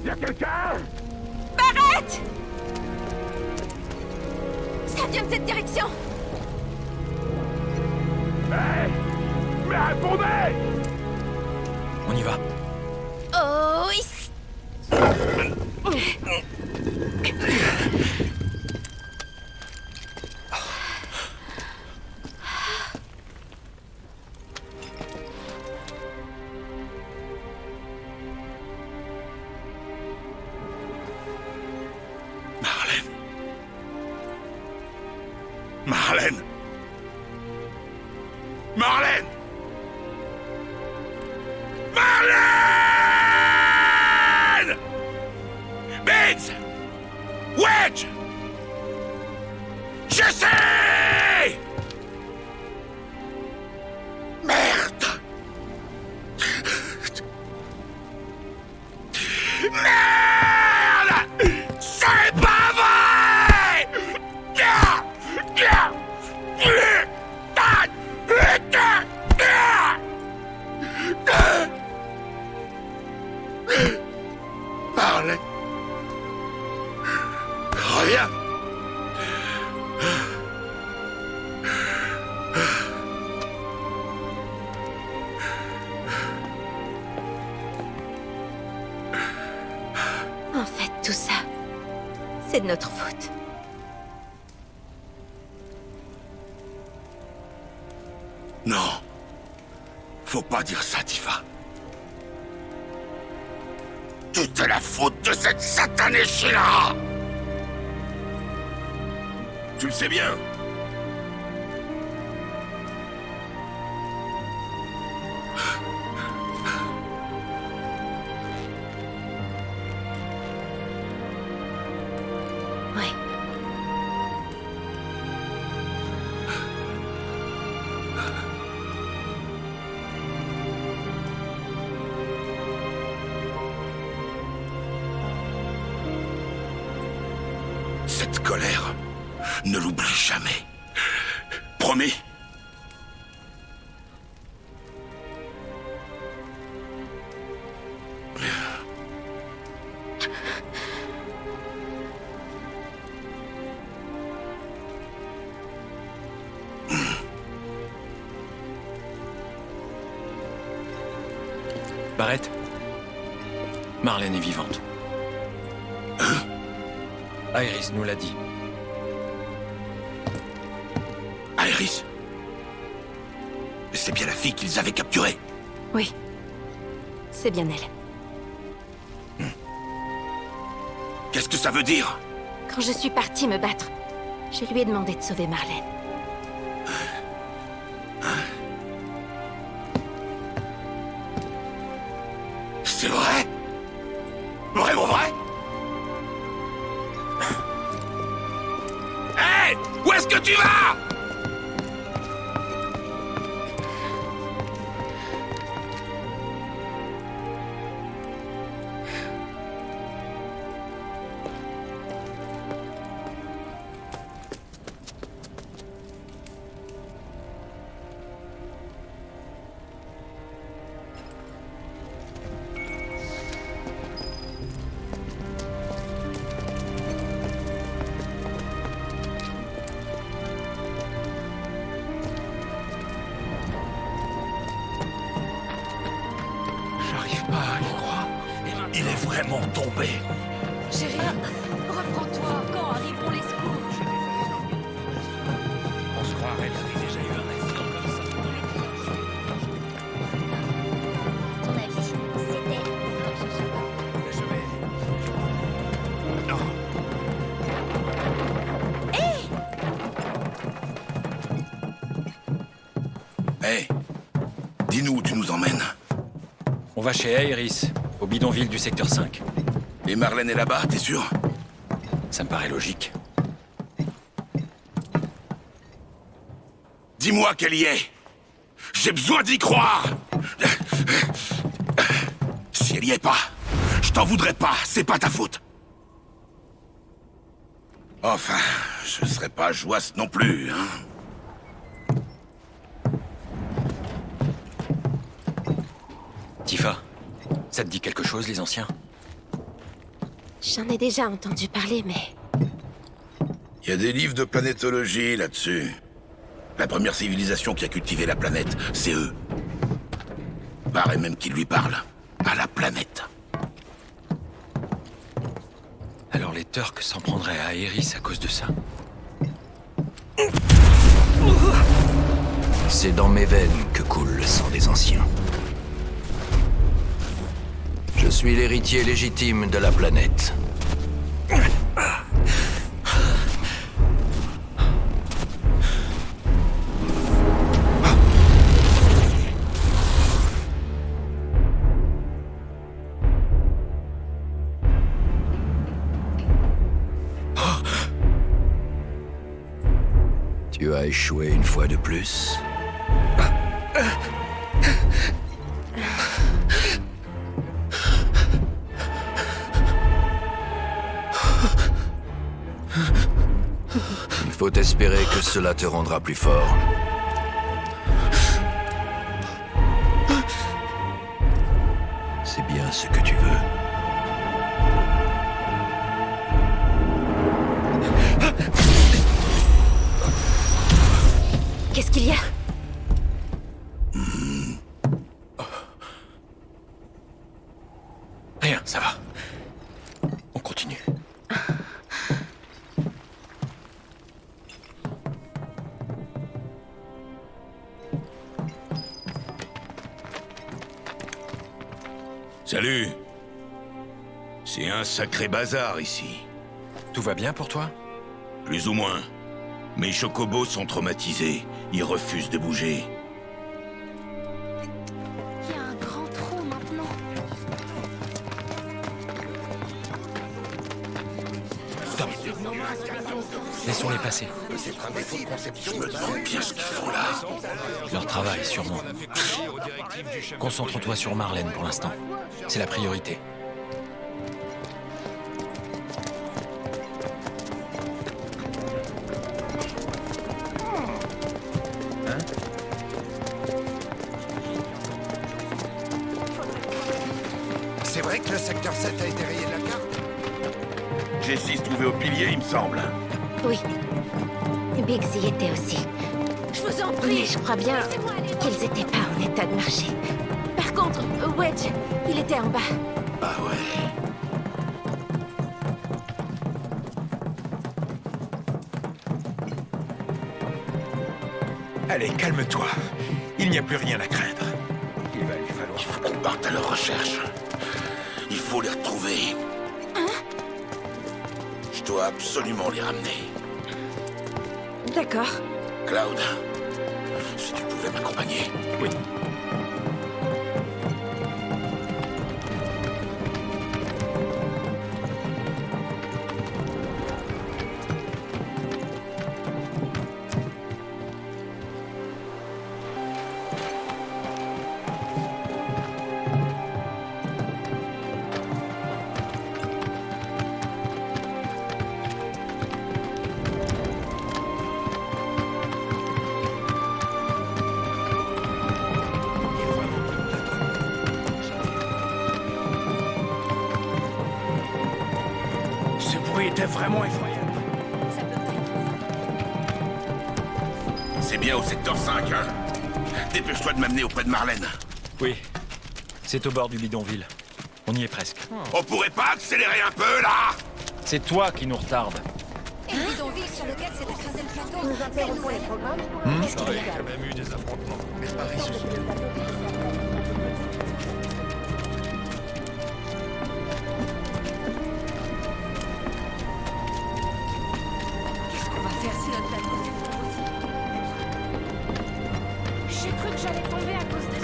Y'a quelqu'un? Barrett! Ça vient de cette direction! Hey! Mais répondez! On y va. Oh, oui. Marlène. Marlène. Marlène. Marlène! Biggs! Wedge! Jesse! Merde! Merde! C'est pas vrai! Parlez. Reviens. En fait, tout ça, c'est de notre faute. Non. Faut pas dire ça, Tifa. Tout est la faute de cette satanée Sheila! Tu le sais bien. Ouais. Cette colère, ne l'oublie jamais. Promis? Barrett. Marlène est vivante. Iris nous l'a dit. Iris? C'est bien la fille qu'ils avaient capturée. Oui. C'est bien elle. Qu'est-ce que ça veut dire? Quand je suis partie me battre, je lui ai demandé de sauver Marlène. C'est vrai? Vraiment vrai? Hey! Où est-ce que tu vas? J'arrive pas à y croire. Il est vraiment tombé. Chérie, reprends-toi. Quand arriveront les secours? On se croirait qu'il y avait déjà eu un accident comme ça. Ton avis, c'était... Je vais... Non. Hey! Dis-nous où tu nous emmènes. On va chez Iris, au bidonville du secteur 5. Et Marlène est là-bas, t'es sûr? Ça me paraît logique. Dis-moi qu'elle y est. J'ai besoin d'y croire. Si elle y est pas, je t'en voudrais pas, c'est pas ta faute. Enfin, je serais pas jouasse non plus, hein. Tifa, ça te dit quelque chose, les anciens? J'en ai déjà entendu parler, mais... Il y a des livres de planétologie là-dessus. La première civilisation qui a cultivé la planète, c'est eux. Paraît même qu'ils lui parlent. À la planète. Alors les Turks s'en prendraient à Aeris à cause de ça? C'est dans mes veines que coule le sang des anciens. Je suis l'héritier légitime de la planète. Tu as échoué une fois de plus. Il faut espérer que cela te rendra plus fort. C'est bien ce que tu veux. Qu'est-ce qu'il y a? Rien, ça va. On continue. Salut. C'est un sacré bazar ici. Tout va bien pour toi? Plus ou moins. Mes chocobos sont traumatisés. Ils refusent de bouger. Il y a un grand trou maintenant. Stop. Laissons-les passer. Je me demande bien ce qu'ils font là. Leur travail, sûrement. Concentre-toi sur Marlène pour l'instant. C'est la priorité. C'est vrai que le secteur 7 a été rayé de la carte? J'ai 6 trouvés au pilier, il me semble. Oui. Biggs y était aussi. Je vous en Mais prie. je crois bien qu'ils étaient pas en état de marcher. Par contre, Wedge, il était en bas. Ah ouais. Allez, calme-toi. Il n'y a plus rien à craindre. Il va lui falloir... Il faut qu'on parte à leur recherche. Il faut les retrouver. Je dois absolument les ramener. D'accord. Cloud, si tu pouvais m'accompagner. Oui. Ce bruit était vraiment effroyable. Ça peut pas être. C'est bien au secteur 5, hein? Dépêche-toi de m'amener auprès de Marlène. Oui. C'est au bord du bidonville. On y est presque. On pourrait pas accélérer un peu, là? C'est toi qui nous retarde. Et le bidonville sur lequel s'est écrasé le plateau. Nous interrompons les programmes. Qu'est-ce qu'il y a? Qu'est-ce qu'on va faire si notre plateau s'effondre aussi? J'ai cru que j'allais tomber à cause des...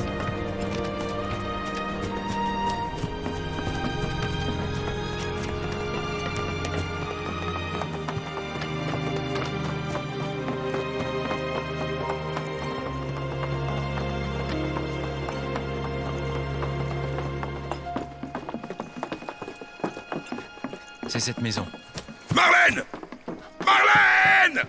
C'est cette maison. Marlène! Marlène!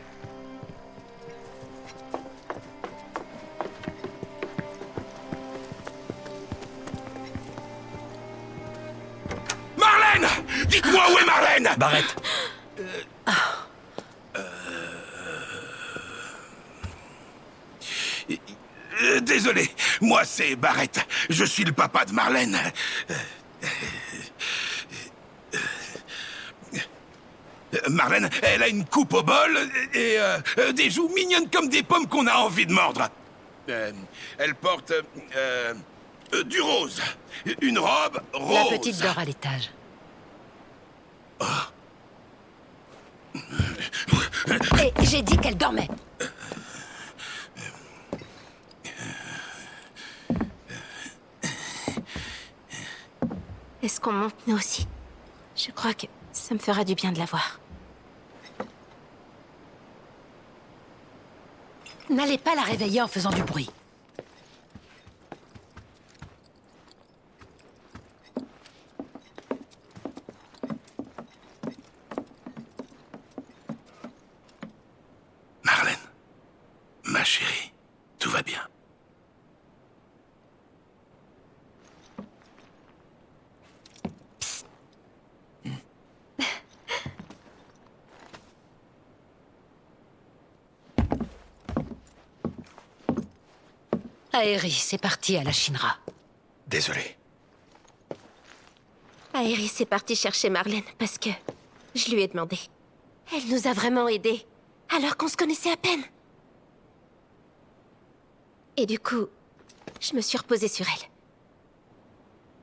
Marlène! Dites-moi où est Marlène! Barrett! Désolé, moi c'est Barrett. Je suis le papa de Marlène. Marlène, elle a une coupe au bol et des joues mignonnes comme des pommes qu'on a envie de mordre. Elle porte du rose. Une robe rose. La petite dort à l'étage. Et j'ai dit qu'elle dormait. Est-ce qu'on monte, nous aussi? Je crois que ça me fera du bien de la voir. N'allez pas la réveiller en faisant du bruit. Marlène, ma chérie, tout va bien. Aéris est partie à la Shinra. Désolé. Aéris est partie chercher Marlène parce que je lui ai demandé. Elle nous a vraiment aidés, alors qu'on se connaissait à peine. Et du coup, je me suis reposée sur elle.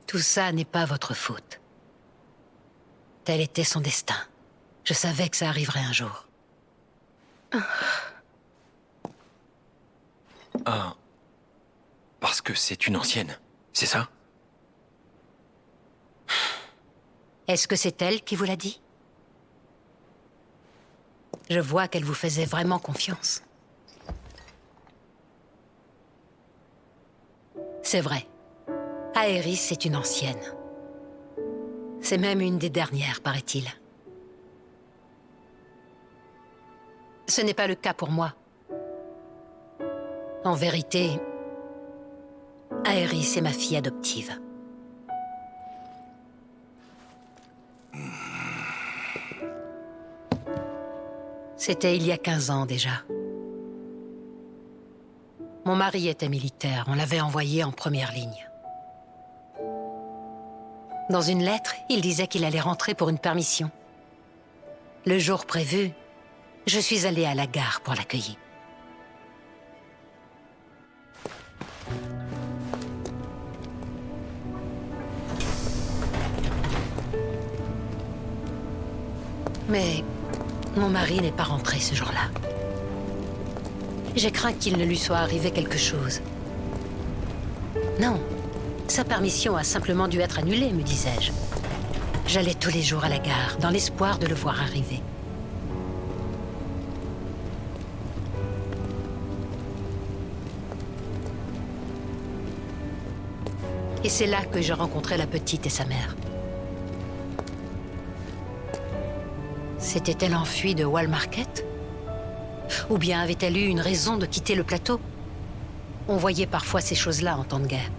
Tout ça n'est pas votre faute. Tel était son destin. Je savais que ça arriverait un jour. Ah. Parce que c'est une ancienne, c'est ça? Est-ce que c'est elle qui vous l'a dit? Je vois qu'elle vous faisait vraiment confiance. C'est vrai. Aéris est une ancienne. C'est même une des dernières, paraît-il. Ce n'est pas le cas pour moi. En vérité, Aéris est ma fille adoptive. C'était il y a 15 ans déjà. Mon mari était militaire, on l'avait envoyé en première ligne. Dans une lettre, il disait qu'il allait rentrer pour une permission. Le jour prévu, je suis allée à la gare pour l'accueillir. Mais mon mari n'est pas rentré ce jour-là. J'ai craint qu'il ne lui soit arrivé quelque chose. Non, sa permission a simplement dû être annulée, me disais-je. J'allais tous les jours à la gare, dans l'espoir de le voir arriver. Et c'est là que je rencontrai la petite et sa mère. S'était-elle enfuie de Wall Market? Ou bien avait-elle eu une raison de quitter le plateau? On voyait parfois ces choses-là en temps de guerre.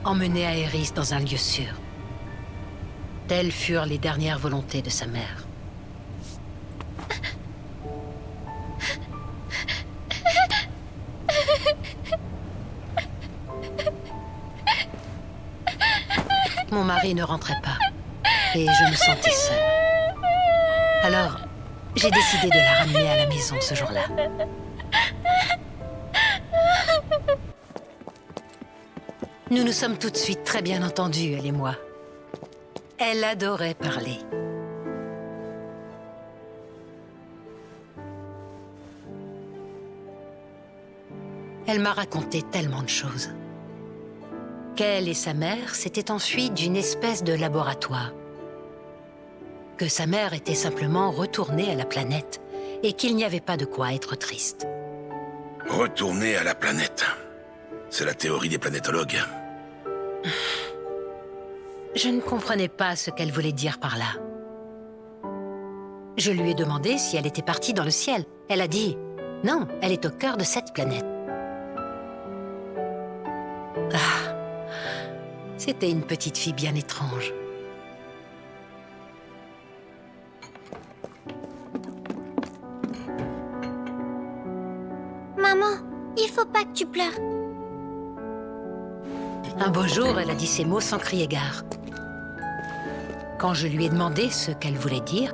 Emmener Aéris dans un lieu sûr. Telles furent les dernières volontés de sa mère. Mon mari ne rentrait pas, et je me sentais seule. Alors, j'ai décidé de la ramener à la maison ce jour-là. Nous nous sommes tout de suite très bien entendus, elle et moi. Elle adorait parler. Elle m'a raconté tellement de choses. Qu'elle et sa mère s'étaient enfuies d'une espèce de laboratoire. Que sa mère était simplement retournée à la planète et qu'il n'y avait pas de quoi être triste. Retourner à la planète. C'est la théorie des planétologues. Je ne comprenais pas ce qu'elle voulait dire par là. Je lui ai demandé si elle était partie dans le ciel. Elle a dit « Non, elle est au cœur de cette planète. » Ah, c'était une petite fille bien étrange. Maman, il faut pas que tu pleures. Un beau jour, elle a dit ces mots sans crier gare. Quand je lui ai demandé ce qu'elle voulait dire,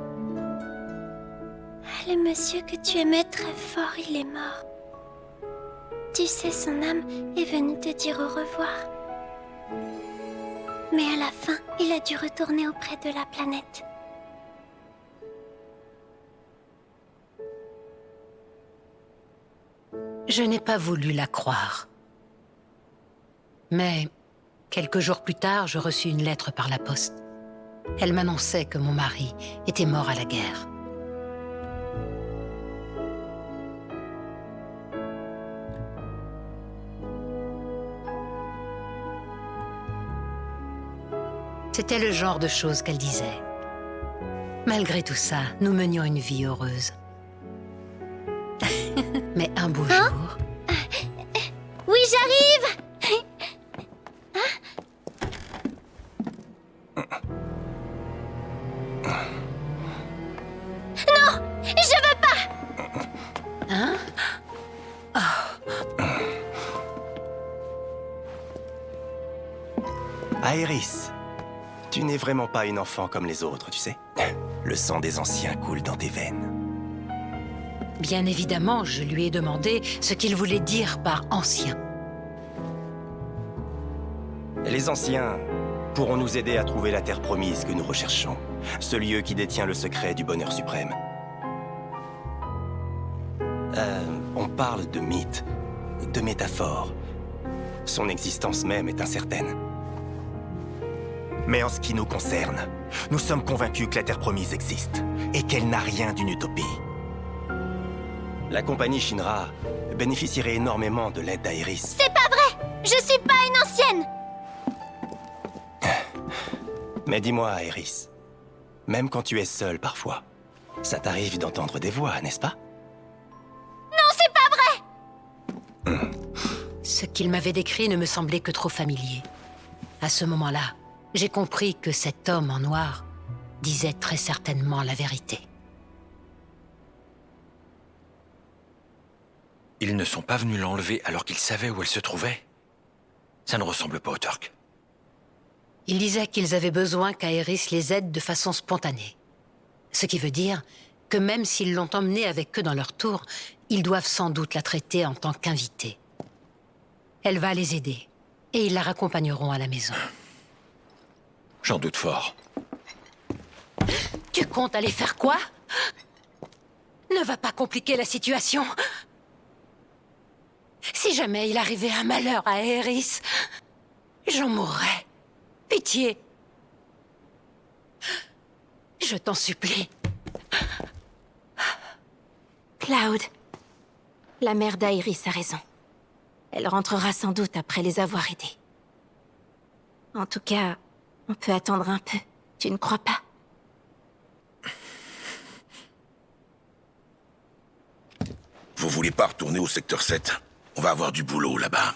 Le monsieur que tu aimais très fort, il est mort. Tu sais, son âme est venue te dire au revoir. Mais à la fin, il a dû retourner auprès de la planète. je n'ai pas voulu la croire. Mais quelques jours plus tard, je reçus une lettre par la poste. Elle m'annonçait que mon mari était mort à la guerre. C'était le genre de choses qu'elle disait. Malgré tout ça, nous menions une vie heureuse. Mais un beau jour... Oui, j'arrive! Non! Je veux pas! Hein? Aerys, tu n'es vraiment pas une enfant comme les autres, tu sais. Le sang des anciens coule dans tes veines. Bien évidemment, je lui ai demandé ce qu'il voulait dire par « ancien ». Les anciens pourront nous aider à trouver la terre promise que nous recherchons. Ce lieu qui détient le secret du bonheur suprême. On parle de mythes, de métaphores. Son existence même est incertaine. Mais en ce qui nous concerne, nous sommes convaincus que la terre promise existe et qu'elle n'a rien d'une utopie. La compagnie Shinra bénéficierait énormément de l'aide d'Aerys. C'est pas vrai! Je suis pas une ancienne! Mais dis-moi, Aerys, même quand tu es seule parfois, ça t'arrive d'entendre des voix, n'est-ce pas? Non, c'est pas vrai! Ce qu'il m'avait décrit ne me semblait que trop familier. À ce moment-là, j'ai compris que cet homme en noir disait très certainement la vérité. Ils ne sont pas venus l'enlever alors qu'ils savaient où elle se trouvait. Ça ne ressemble pas aux Turcs. Il disait qu'ils avaient besoin qu'Aerys les aide de façon spontanée. Ce qui veut dire que même s'ils l'ont emmenée avec eux dans leur tour, ils doivent sans doute la traiter en tant qu'invitée. Elle va les aider, et ils la raccompagneront à la maison. J'en doute fort. Tu comptes aller faire quoi? Ne va pas compliquer la situation. Si jamais il arrivait un malheur à Aerys, j'en mourrais. Pitié. Je t'en supplie. Cloud, la mère d'Aerys a raison. Elle rentrera sans doute après les avoir aidés. En tout cas, on peut attendre un peu. Tu ne crois pas? Vous voulez pas retourner au secteur 7? On va avoir du boulot là-bas.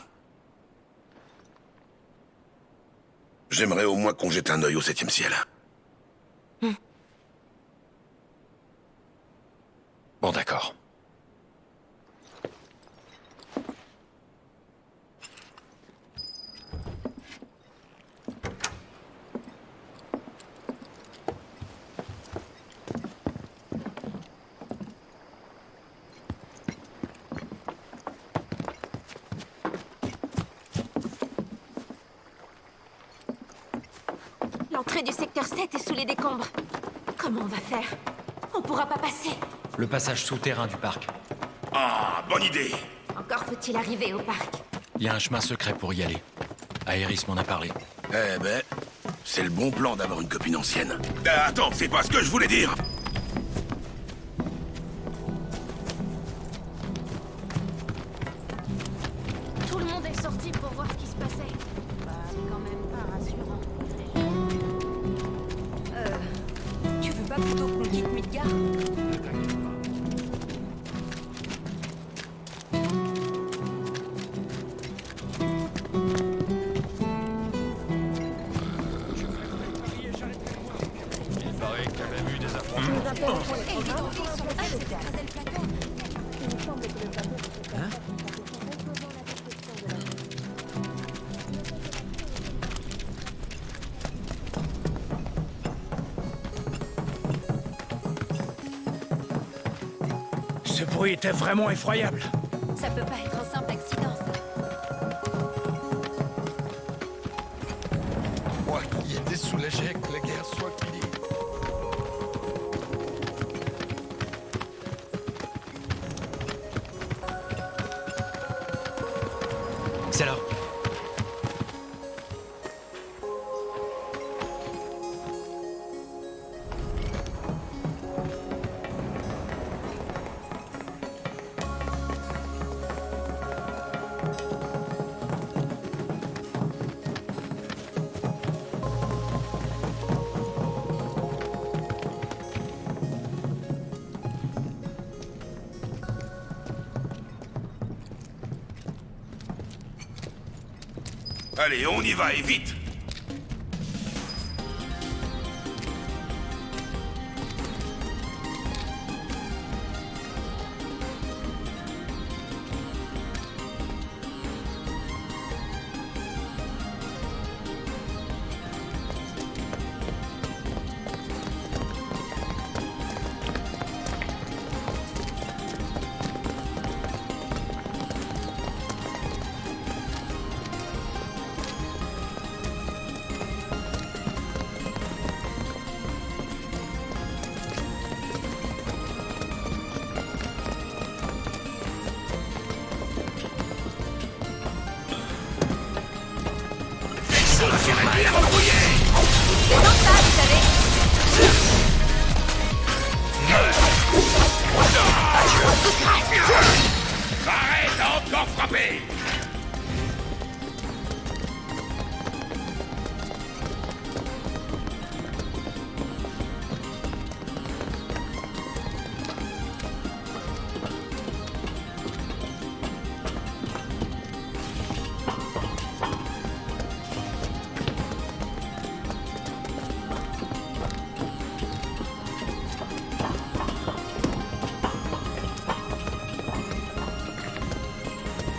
J'aimerais au moins qu'on jette un œil au 7e ciel. Bon, d'accord. L'entrée du secteur 7 est sous les décombres. Comment on va faire? On pourra pas passer. Le passage souterrain du parc. Ah, bonne idée! Encore faut-il arriver au parc. Il y a un chemin secret pour y aller. Aerys m'en a parlé. Eh ben, c'est le bon plan d'avoir une copine ancienne. Attends, c'est pas ce que je voulais dire! Tout le monde est sorti pour voir ce qui se passait. Bah, c'est quand même pas rassurant. Ce bruit était vraiment effroyable. Ça peut pas être un simple accident, ça. Moi qui étais soulagé que la guerre soit finie. C'est là. Allez, on y va, et vite! Arrête à encore frapper!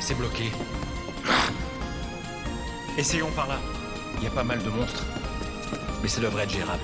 C'est bloqué. Essayons par là. Il y a pas mal de monstres. Mais ça devrait être gérable.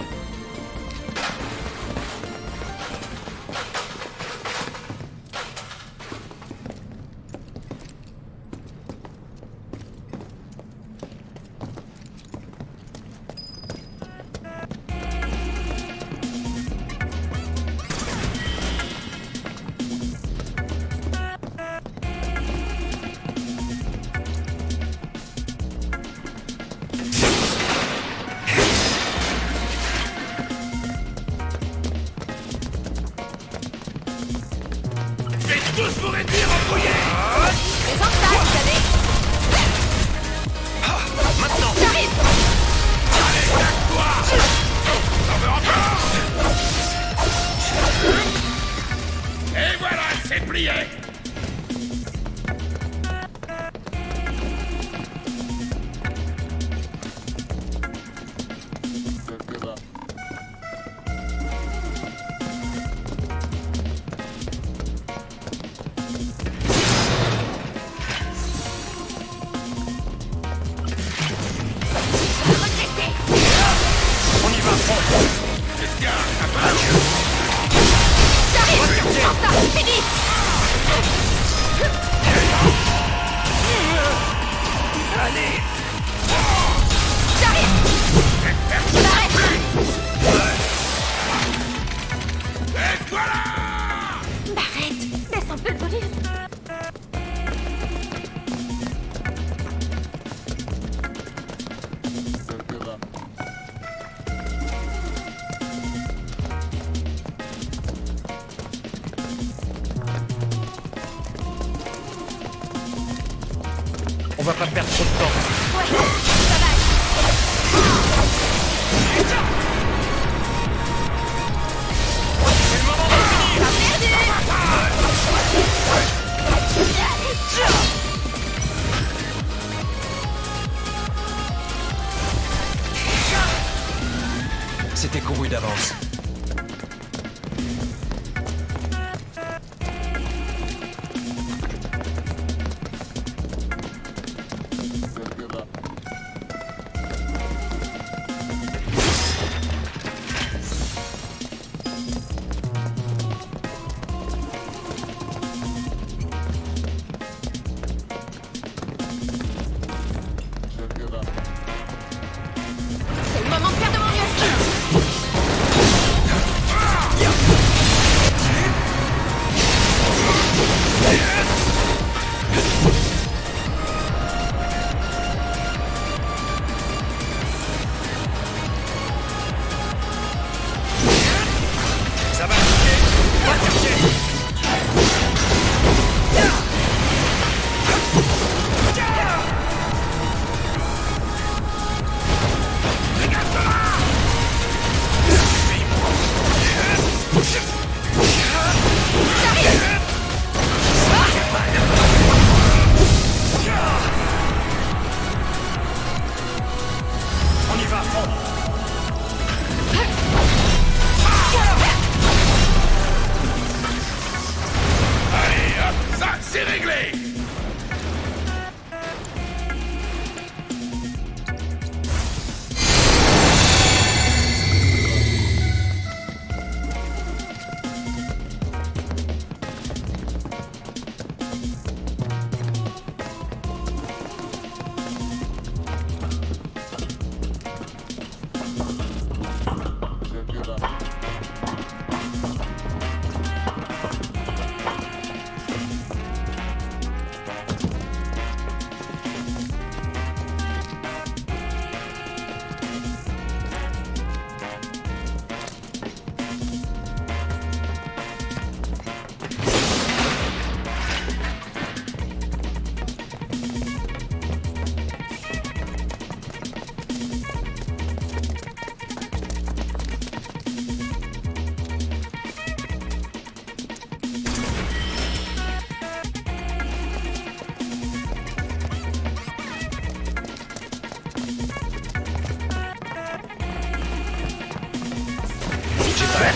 Tous vous réduire en brouillé! Les entailles, vous savez. Maintenant! J'arrive. Allez, claque-toi! T'en veux encore? Et voilà, c'est plié! On y va, prends! Escar, à part! J'arrive. Prends ça, c'est fini. Allez! J'arrive. Et voilà! Barrett, baisse un peu le volume. On va pas perdre trop de temps. Ouais, ça va. C'est le moment de finir! C'était couru d'avance.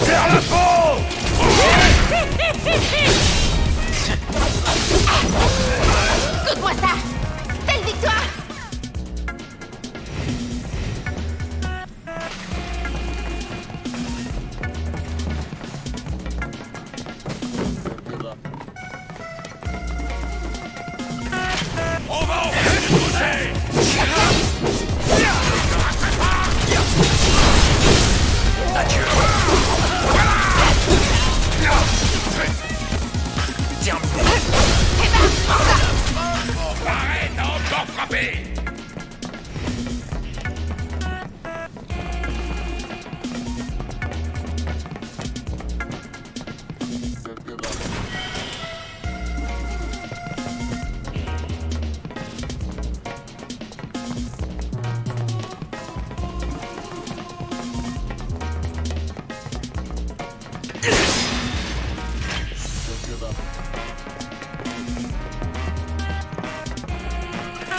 éclaire la peau! Écoute-moi ça! Belle victoire! On va en faire une bouchée! Adieu. Terminé. Arrête à encore frapper!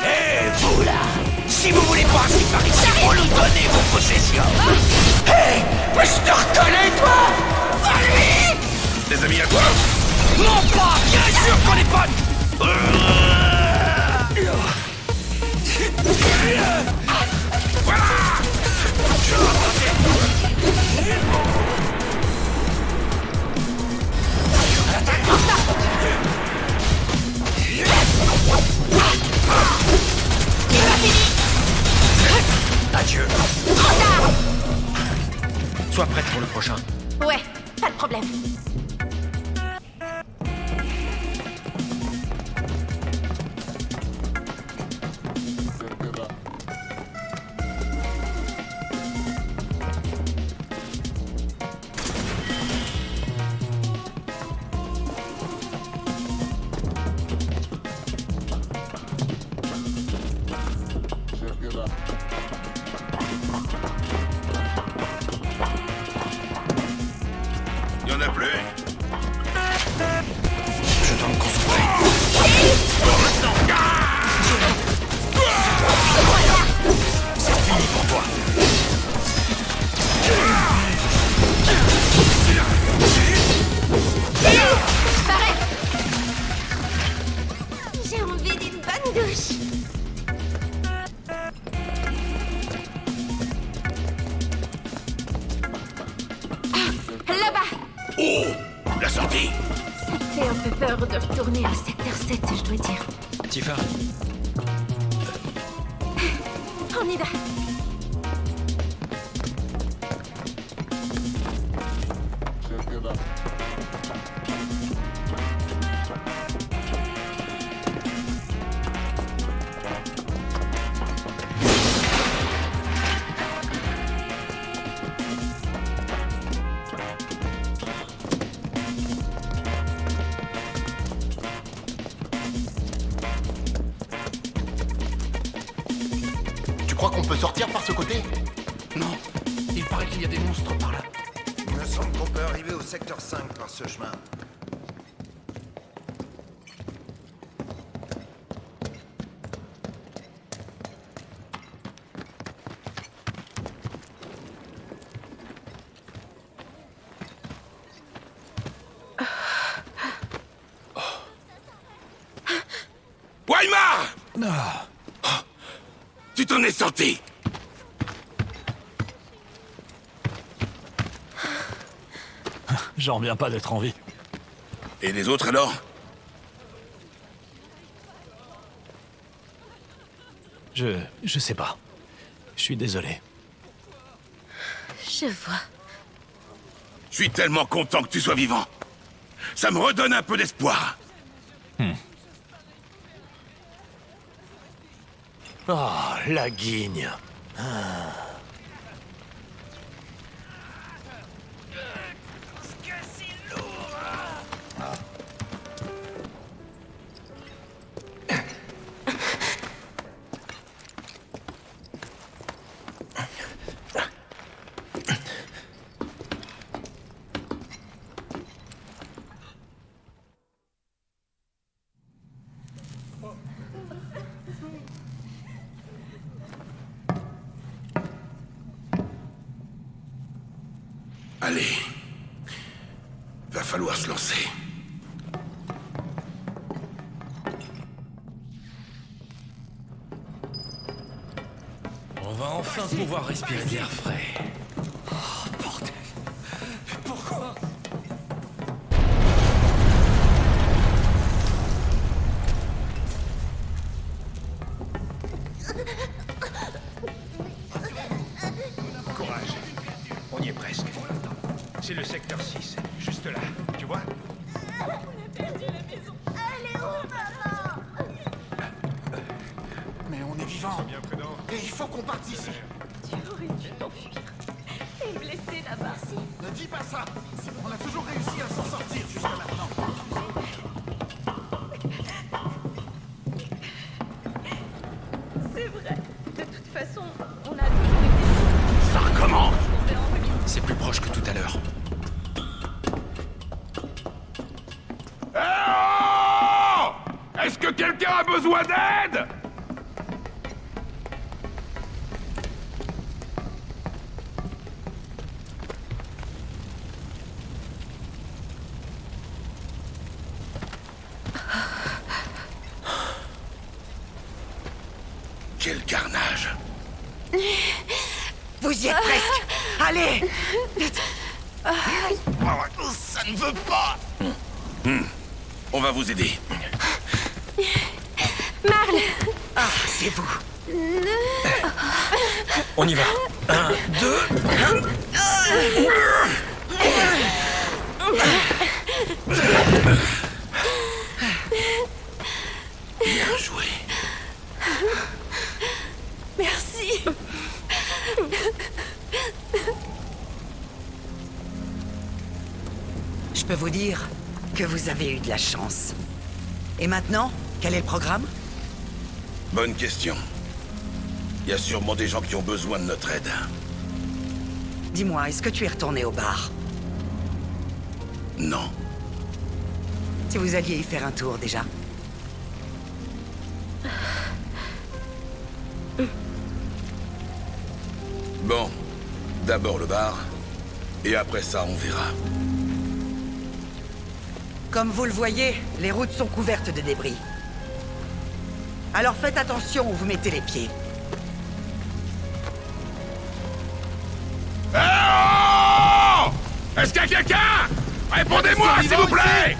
Et vous là, si vous voulez passer par ici, faut nous donner vos possessions. Hé, mais je te reconnais, toi. Va lui. Des amis à toi? Non pas, bien sûr qu'on est potes. Adieu. Sois prête pour le prochain. Ouais, pas de problème. Y'en a plus. Je dois me concentrer. C'est fini pour toi. J'ai envie d'une bonne douche. Ah, là-bas! Oh! La sortie! Ça me fait un peu peur de retourner à secteur 7, je dois dire. Tifa, On y va. Tu crois qu'on peut sortir par ce côté? Non, il paraît qu'il y a des monstres par là. Il me semble qu'on peut arriver au secteur 5 par ce chemin. Weimar! Oh, tu t'en es sorti! J'en reviens pas d'être en vie. Et les autres alors? Je sais pas. Je suis désolé. Je vois. Je suis tellement content que tu sois vivant. Ça me redonne un peu d'espoir. Oh, la guigne. Allez, falloir se lancer. On va enfin pouvoir respirer de l'air frais. Oh, bordel. Mais pourquoi? Courage. On y est presque. C'est le secteur 6, juste là. Tu vois? On a perdu la maison. Elle est où, maman? Mais on est vivant. Bien prudent. Et il faut qu'on parte d'ici. Tu aurais dû t'enfuir. T'es blessé là-bas. Ne dis pas ça. On a toujours réussi à s'en sortir jusqu'à maintenant. C'est vrai. De toute façon, on a toujours été... Ça recommence! C'est plus proche que tout à l'heure. Oh! Est-ce que quelqu'un a besoin d'aide? Quel carnage! Vous y êtes presque. Allez. Ça ne veut pas! On va vous aider. Marle! Ah, c'est vous. On y va. 1, 2... Bien joué. Merci. Je peux vous dire que vous avez eu de la chance. Et maintenant, quel est le programme? Bonne question. Il y a sûrement des gens qui ont besoin de notre aide. Dis-moi, est-ce que tu es retourné au bar? Non. Si vous alliez y faire un tour déjà. Bon. D'abord le bar. Et après ça, on verra. Comme vous le voyez, les routes sont couvertes de débris. Alors faites attention où vous mettez les pieds. Oh! Est-ce qu'il y a quelqu'un? Répondez-moi, s'il vous plaît!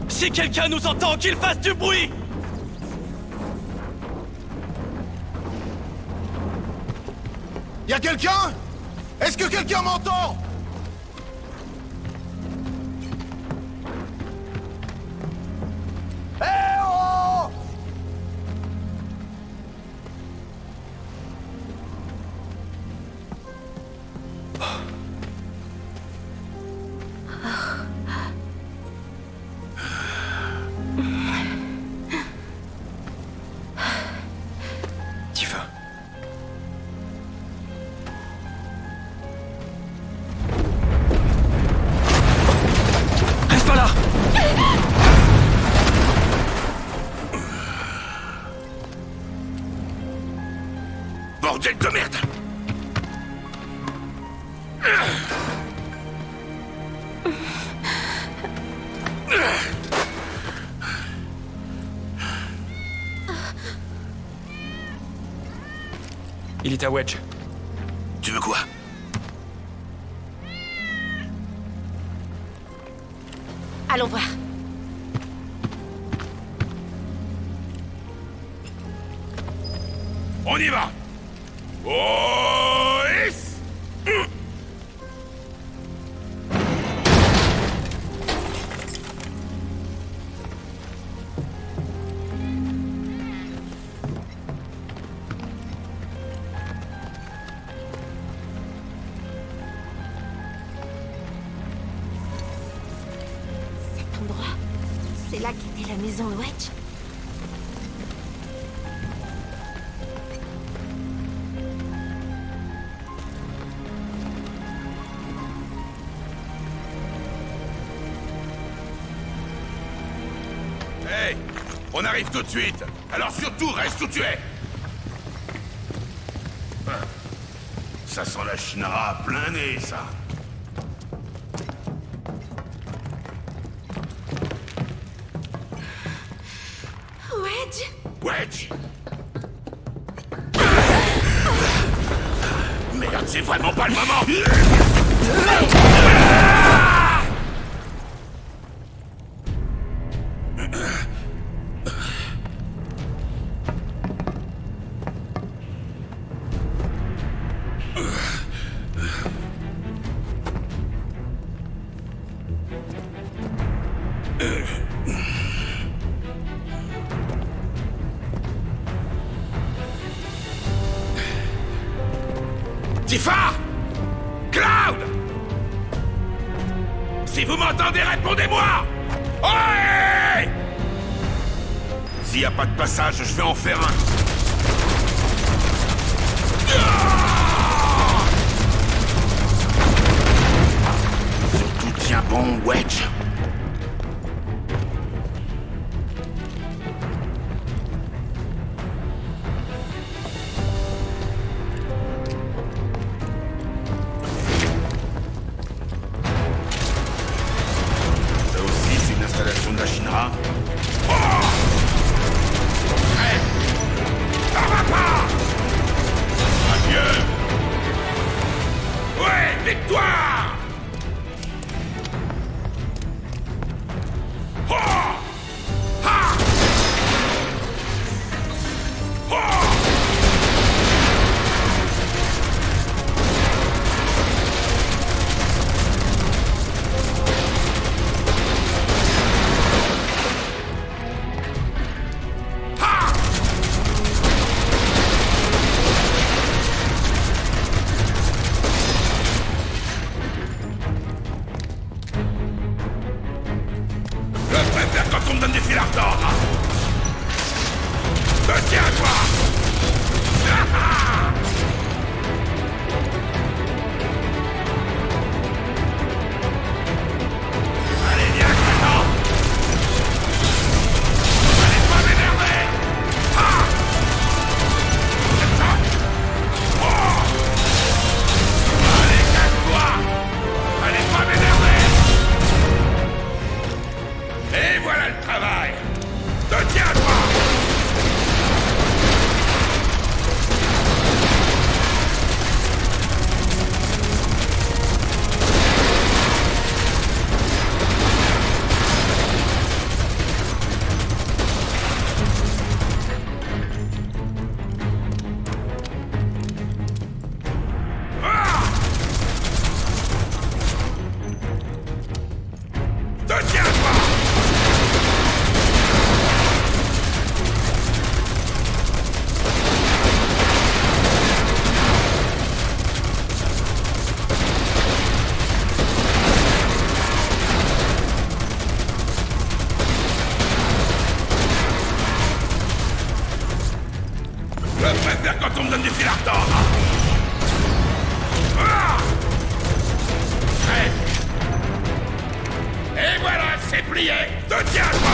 Si quelqu'un nous entend, qu'il fasse du bruit! Y a quelqu'un? Est-ce que quelqu'un m'entend? Tifa. Reste pas là! Bordel de merde! Il est à Wedge. Tu veux quoi? Allons voir. On y va! Oh! Cet endroit, c'est là qu'était la maison Wedge. Hey, on arrive tout de suite. Alors surtout, reste où tu es. Ça sent la Shinra à plein nez, ça. Wedge? Wedge. Merde, c'est vraiment pas le moment. Tifa! Cloud! Si vous m'entendez, répondez-moi! Ouais! S'il n'y a pas de passage, je vais en faire un. Surtout tiens bon, Wedge. De la Shinra. Oh! Hey! Ça va pas! Adieu! Ouais, victoire! Oh! Ha! Oh! Quand on me donne des fils à retordre. Je tiens à toi. Allez, viens, maintenant. Allez pas m'énerver. Ah! C'est ça. Oh! Allez, casse-toi. Allez pas m'énerver. Et voilà le travail. Te tiens à toi. Ah! Te tiens à toi. Je préfère quand on me donne des fils à retordre. Ah! Ouais. Et voilà, c'est plié. Te tiens à toi.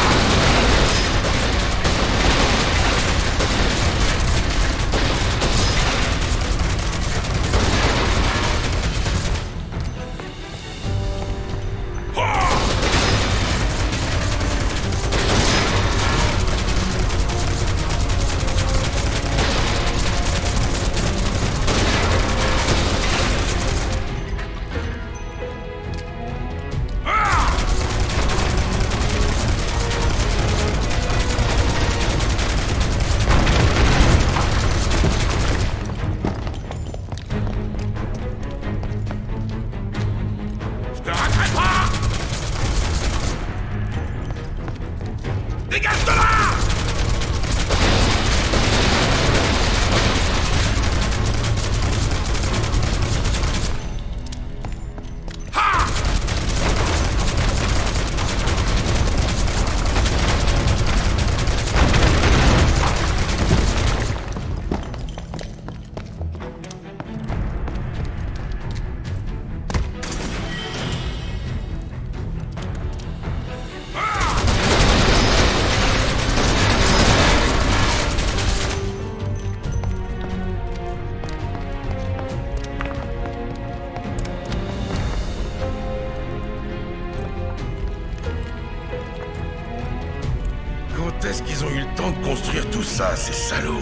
Quand est-ce qu'ils ont eu le temps de construire tout ça, ces salauds?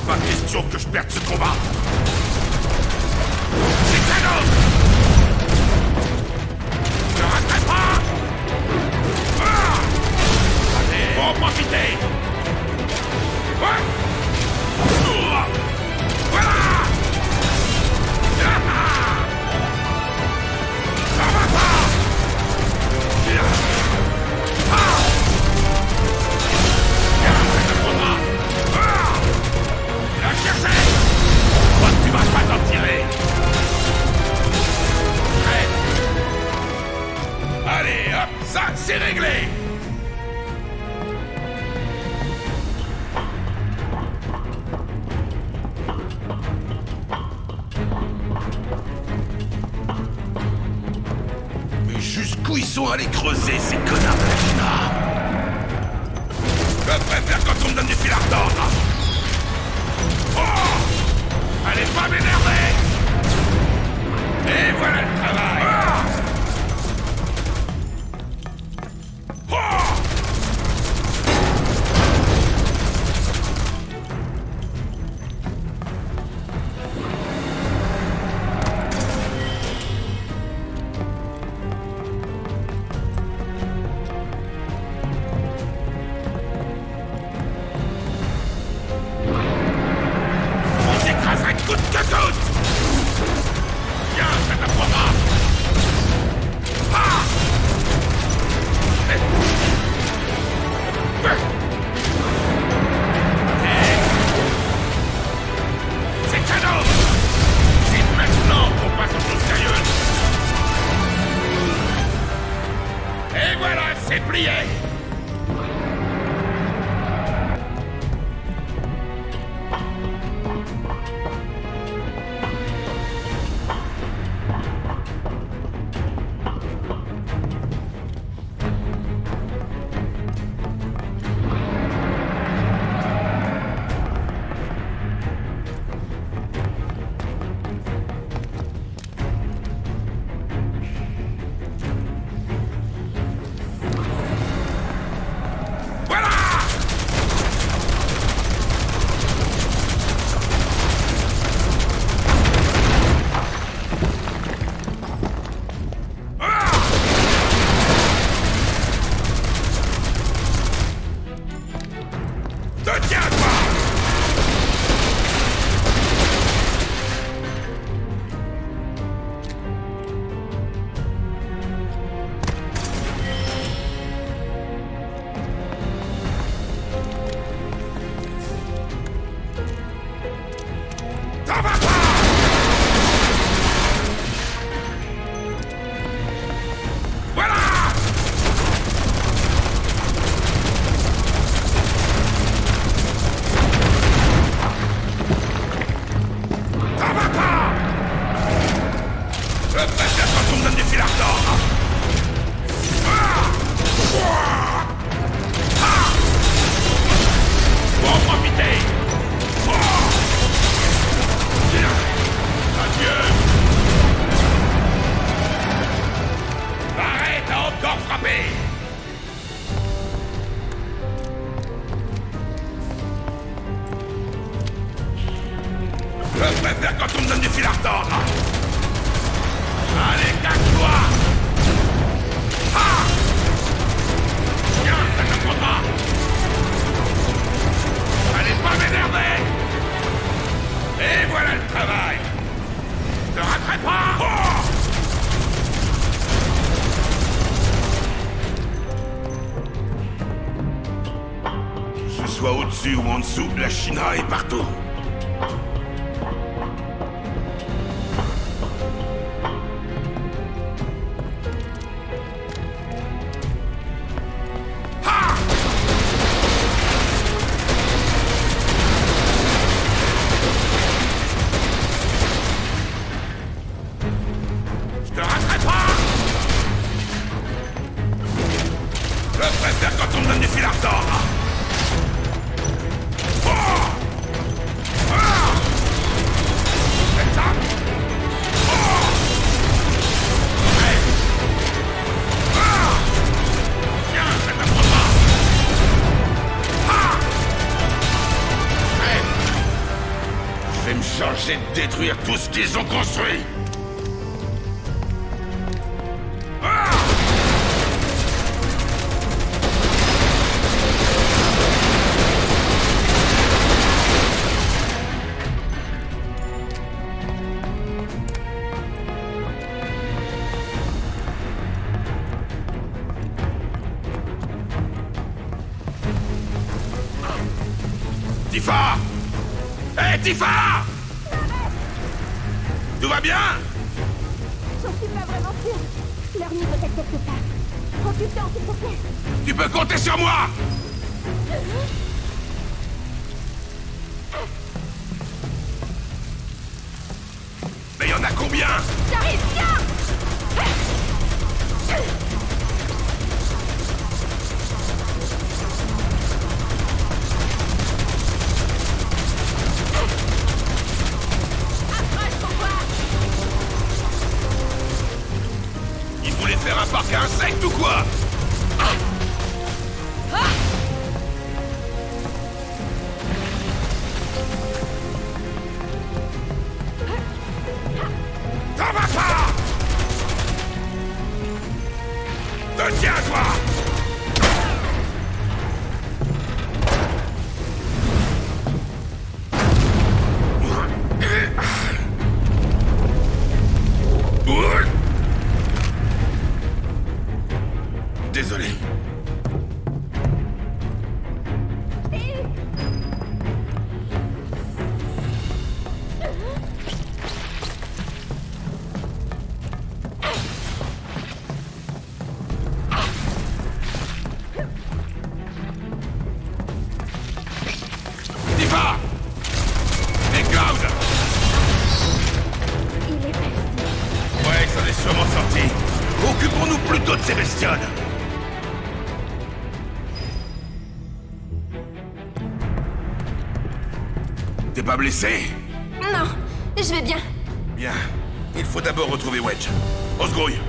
Pas question que je perde ce combat. C'est canon. Ne rattrape pas. Allez, faut en profiter. Ouais. Voilà. Ça va pas. La chercher. Toi, tu vas pas t'en tirer. Prêt. Allez, hop, ça, c'est réglé. Mais jusqu'où ils sont allés creuser, ces connards de la China? Je préfère quand on me donne du fil à retordre. Oh! Allez pas m'énerver! Et voilà le travail! Oh! On s'écraserait de coûte que coûte! Viens, ça t'apprendra! Ah! C'est cadeau! C'est maintenant qu'on passe aux choses sérieuses! Et voilà, c'est plié! Te tiens à toi! Ça va pas! Voilà! Ça va pas! Je préfère quand on me donne du fil à retordre! Faut en profiter! Adieu! Arrête à encore frapper! Je préfère quand on me donne du fil à retordre! Allez, casse-toi! Ah! Tiens, ça t'apprendra! Allez pas m'énerver! Et voilà le travail! Ne raterai pas! Oh! Que ce soit au-dessus ou en dessous, la China est partout. Ha! Je te raterai pas! Je préfère quand on me donne du fil à retordre. Oh! c'est de détruire tout ce qu'ils ont construit. Ah! Tifa! Hé, Tifa! Tout va bien? J'en suis pas vraiment sûre. Leur nid doit être quelque part. Prends du temps, s'il te plaît. Tu peux compter sur moi! Mais y en a combien? J'arrive, viens! Ils voulaient faire un parc à insectes ou quoi? Ça va pas! Te tiens, toi! Désolé. Tifa! Et Cloud! Il est passé. Ouais, ça en est sûrement sorti. Occupons-nous plutôt de ces bestioles. T'es pas blessé? Non, je vais bien. Bien. Il faut d'abord retrouver Wedge. On se grouille.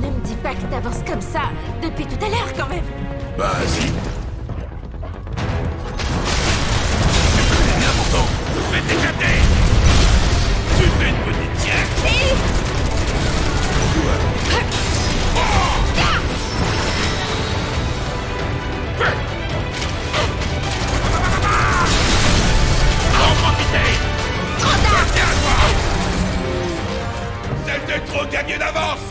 Ne me dis pas que t'avances comme ça depuis tout à l'heure, quand même. Bah, si. C'est bien pourtant. Je vais t'éclater. Tu fais une petite sieste. En profiter. Tiens-toi. C'était trop gagné d'avance.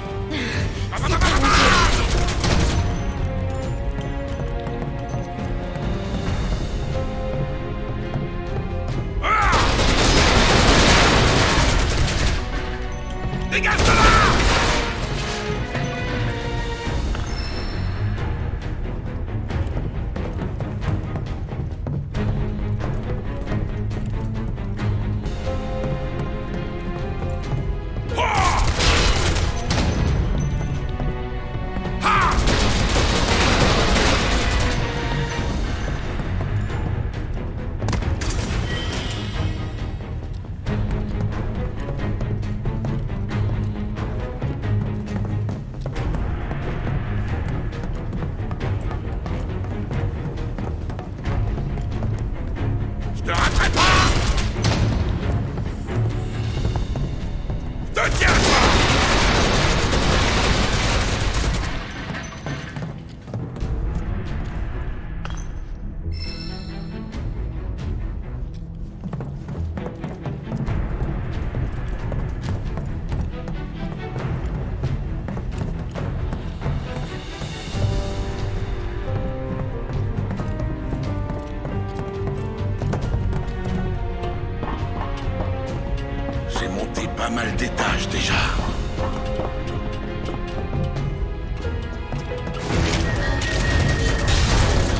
pas mal d'étages déjà.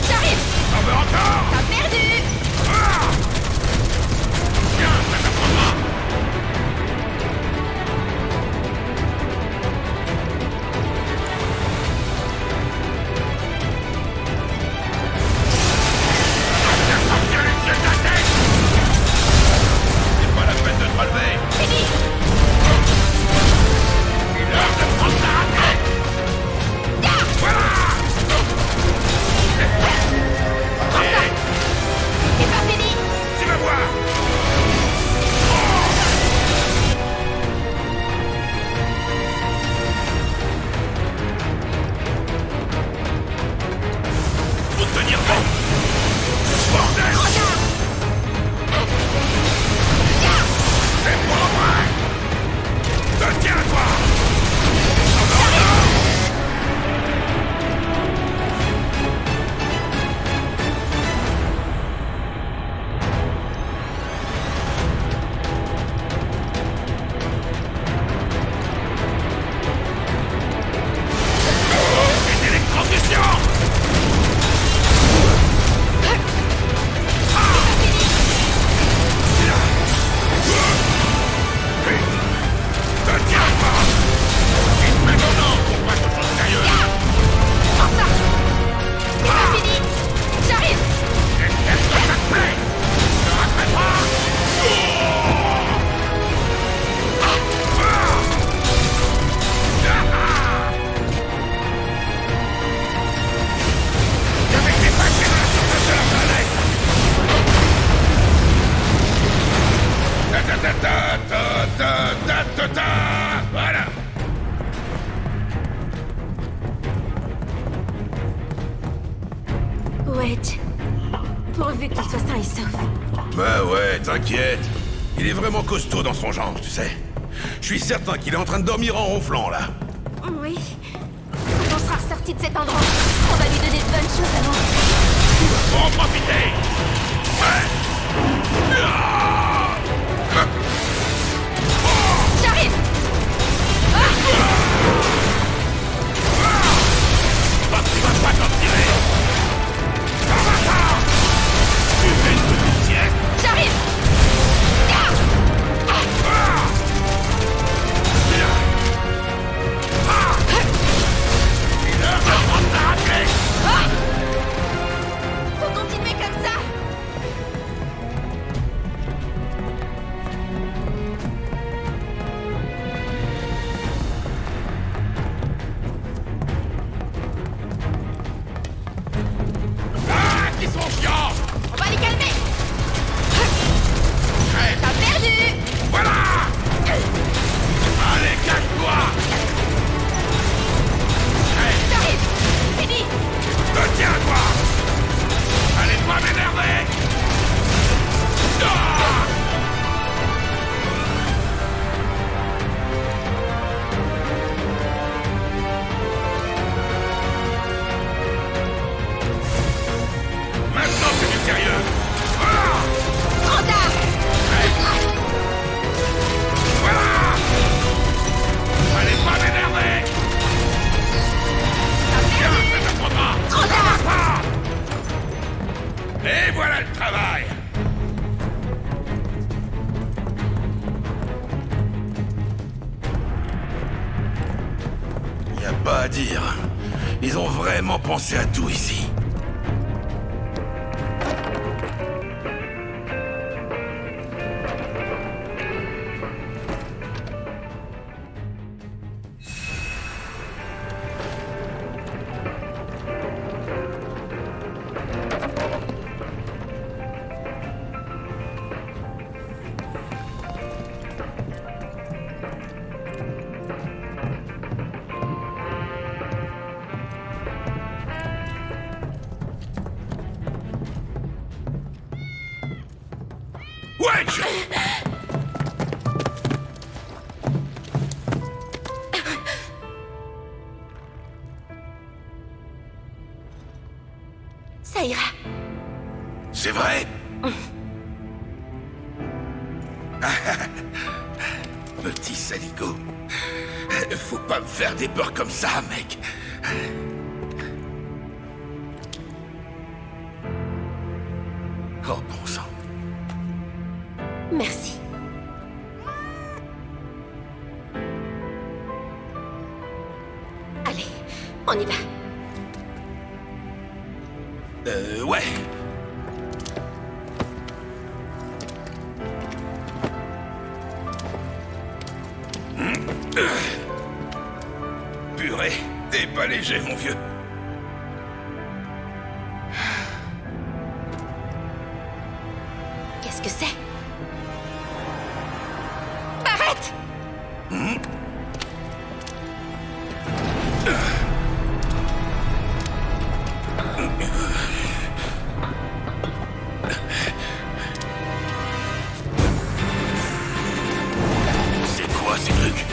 J'arrive! T'en veux encore? T'as perdu! Tiens, ça t'apprendra. Sortir les yeux de ta tête! C'est pas la peine de te relever. Fini! C'est l'heure de prendre ta raquette. Voilà! Allez, C'est pas fini! tu vas voir! Faut tenir bon! Bordel! C'est pour moi! Te tiens, toi! Une électrocution! Te tiens, toi! C'est maintenant qu'on passe aux choses sérieuses! Prends ça! C'est pas fini! J'arrive! Est-ce que ça te plaît? Tu te raterais pas? Avec tes pattes et mains sur ta seule planète! Ta-ta-ta-ta-ta-ta-ta-ta-ta. Voilà! Wedge. Pourvu qu'il soit sain et sauf. Bah ouais, t'inquiète. Il est vraiment costaud dans son genre, tu sais. Je suis certain qu'il est en train de dormir en ronflant, là. Oui. Quand on sera ressorti de cet endroit, on va lui donner de bonnes choses à manger. Faut en profiter! Ouais! J'arrive! Bah, tu vas pas t'en tirer! Ça va pas! Tu fais une petite sieste! J'arrive! C'est l'heure de prendre ta raclette! Faut continuer comme ça! Ah, qui sont chiants! On va les calmer! Hey, T'as perdu! voilà! Allez, cache-toi! Hey, J'arrive! Fini! te tiens, toi! Allez pas m'énerver! Ah! Maintenant, c'est du sérieux! Ah! Trop tard! Voilà! Allez pas m'énerver! Tiens, ça t'apprendra! Trop tard! Et voilà le travail! Y a pas à dire. Ils ont vraiment pensé à tout ici. Wedge! Ça ira. C'est vrai? Petit saligo. Faut pas me faire des peurs comme ça, mec. Oh, bon sang. Merci. Allez, on y va. Ouais. Purée, t'es pas léger, mon vieux. Qu'est-ce que c'est? Arrête! C'est quoi ces trucs?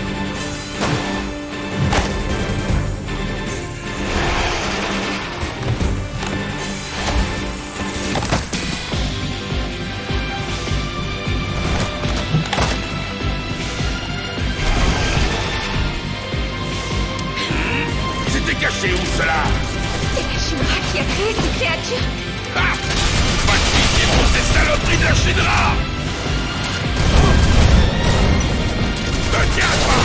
Ils étaient cachés où, cela? C'est la Shinra qui a créé ces créatures. Ah! Pas de pitié pour ces saloperies de la Shinra! Tiens, toi!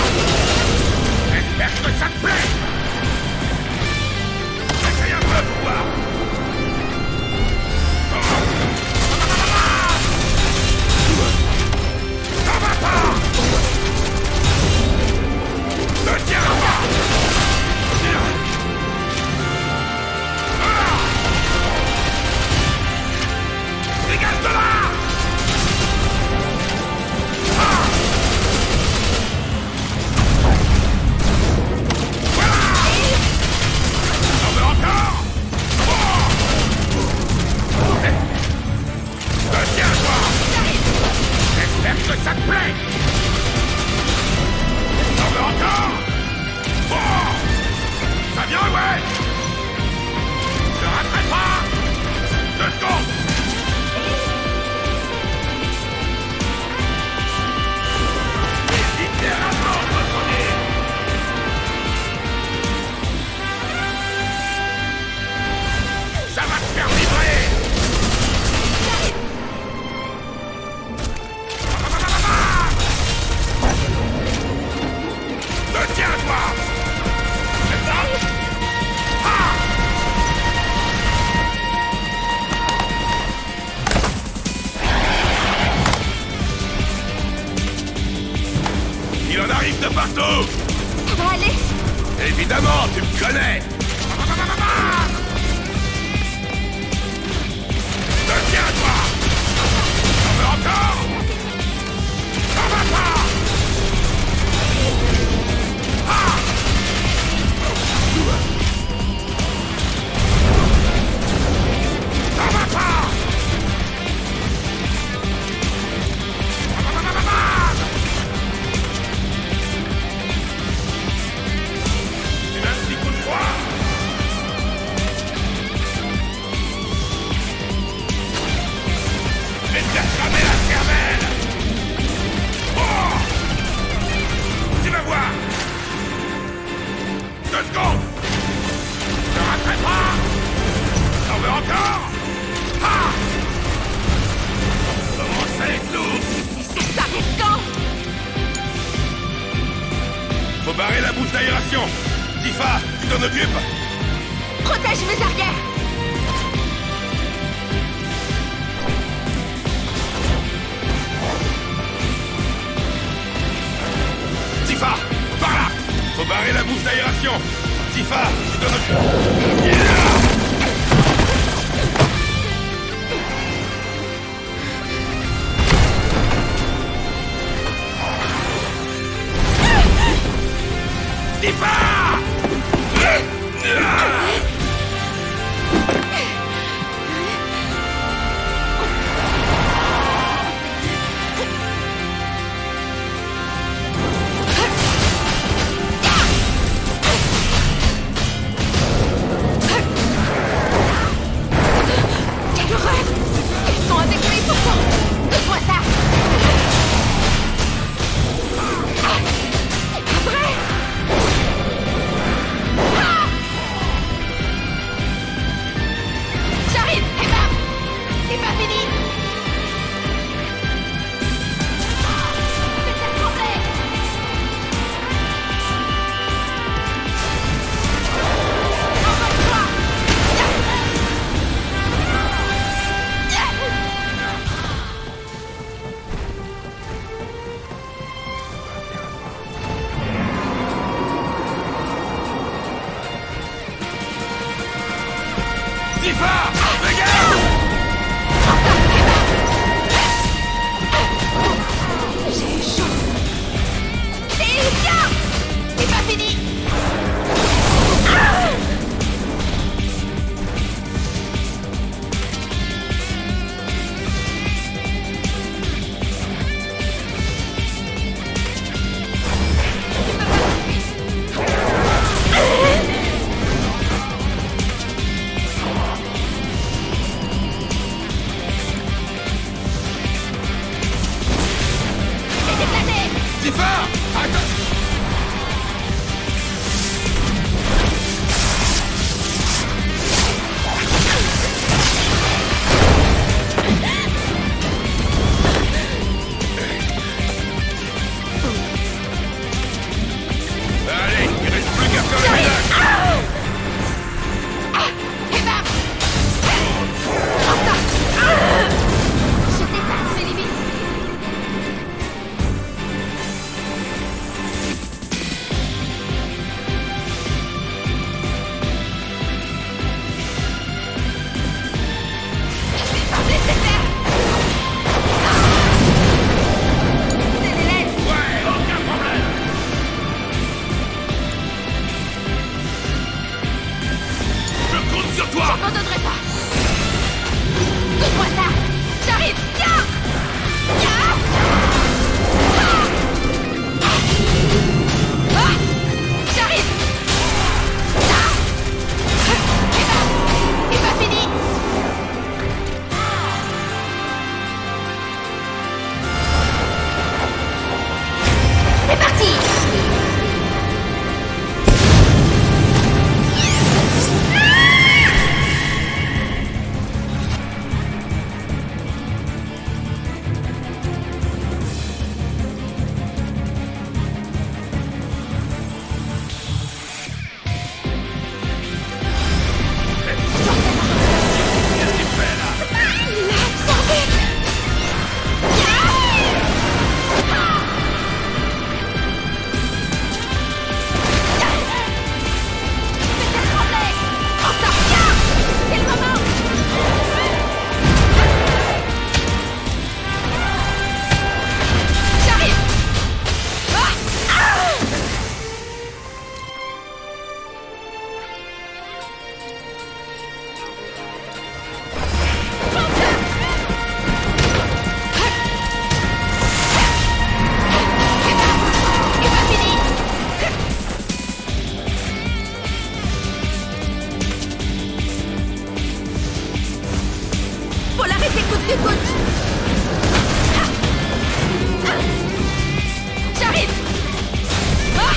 J'espère que ça te plaît! Essaye un peu pour voir! Ça va pas! Ne tiens pas! Dégage de là! Que ça te plaît! T'en veux encore? Bon! Ça vient, ouais! Je raterai pas! 2 secondes! Littéralement retourné! Ça va te faire vibrer! Tiens-toi! C'est ça? Ah! Il en arrive de partout! Ça va aller? Évidemment, tu me connais! Tiens-toi! T'en veux encore? Ça va pas! Ça va pas! Tu as un petit coup de froid? Je vais te faire cramer la cervelle! Oh! Tu vas voir! 2 secondes! Je ne raterai pas! T'en veux encore? Ah! Comment ça étouffe? Mais ça s'arrête quand? Faut barrer la bouche d'aération! Tifa, tu t'en occupes? Protège mes arrières! Tifa, par là! Faut barrer la bouche d'aération! Tifa, tu t'en occupes? Tifa! Tifa! Fais gaffe! J'ai eu chaud. Et tiens! C'est pas fini! Tifa! Attends! Allez, il reste plus qu'à faire le ménage! Et bam! Je dépasse mes limites. Je compte sur toi! J'abandonnerai pas. Donne-moi ça. J'arrive. Tiens. Tiens. Ah. J'arrive. Ah. Et ben, c'est pas fini. C'est parti. Qu'est-ce qu'il fait là? C'est le moment. J'arrive. C'est pas fini. Faut l'arrêter coûte que coûte. J'arrive. Ah.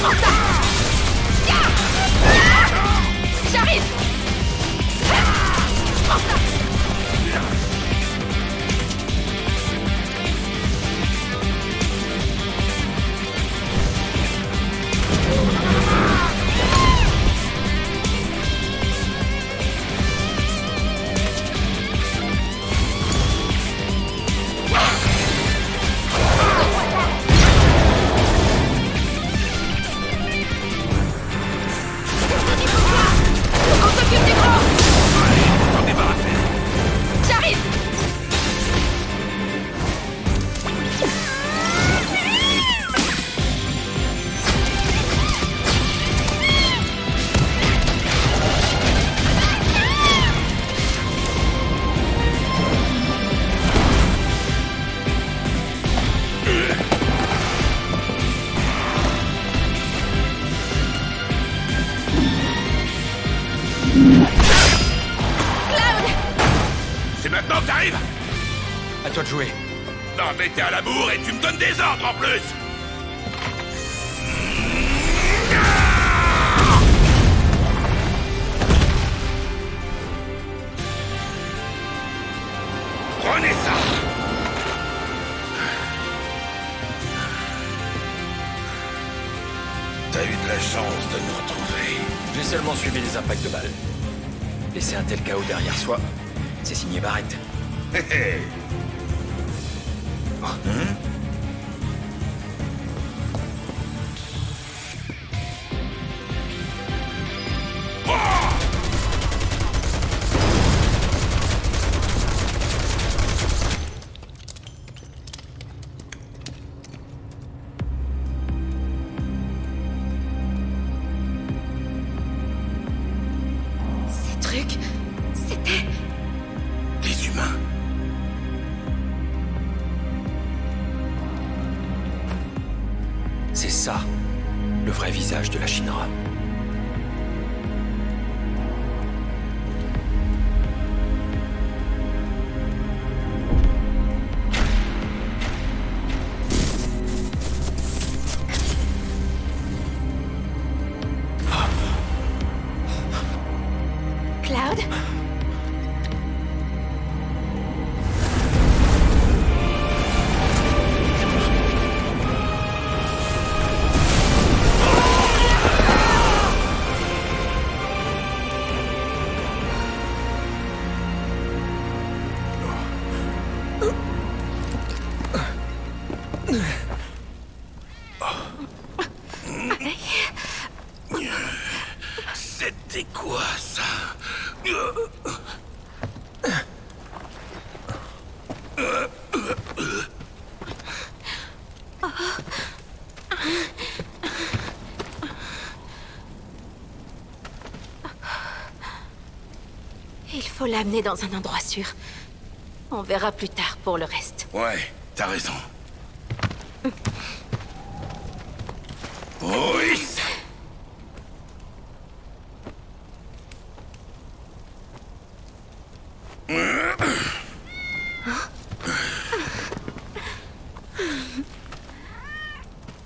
Prends ça. Tiens. J'arrive. Prends ça. On s'occupe des gros. S'en débarrasser! J'arrive. Cloud. C'est maintenant que t'arrives? À toi de jouer. Non, mais t'es à la bourre et tu me donnes des ordres en plus! Prenez ça! T'as eu de la chance de nous retrouver. J'ai seulement suivi les impacts de balles. Laisser un tel chaos derrière soi, c'est signé Barrett. Hé hé! truc, c'était... Les humains. C'est ça, le vrai visage de la Shinra. Cloud? C'était quoi, ça? Il faut l'amener dans un endroit sûr. On verra plus tard pour le reste. Ouais, t'as raison. Oui.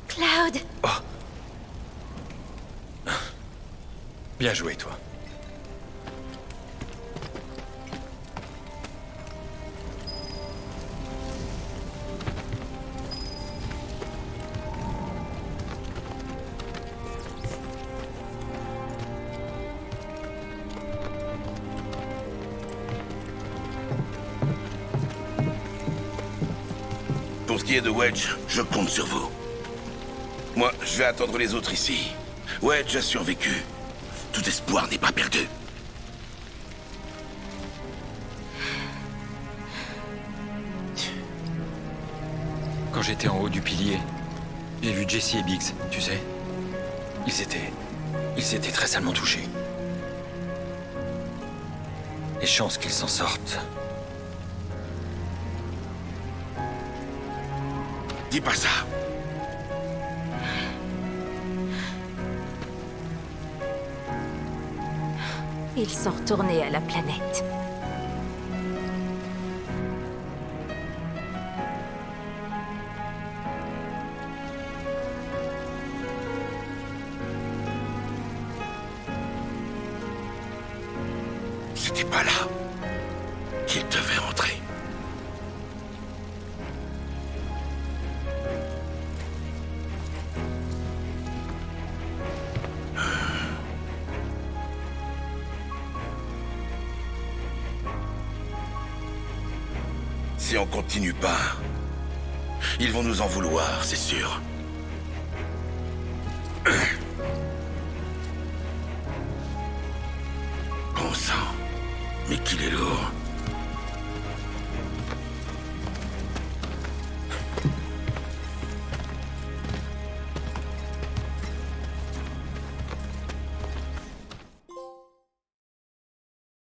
Cloud! Bien joué, toi. Pour ce qui est de Wedge, je compte sur vous. Moi, je vais attendre les autres ici. Wedge a survécu. Tout espoir n'est pas perdu. Quand j'étais en haut du pilier, j'ai vu Jesse et Biggs, tu sais. Ils étaient très salement touchés. Les chances qu'ils s'en sortent. Dis pas ça. Ils sont retournés à la planète. C'était pas là qu'il devait rentrer. Si on continue pas, ils vont nous en vouloir, c'est sûr. Bon sang, mais qu'il est lourd.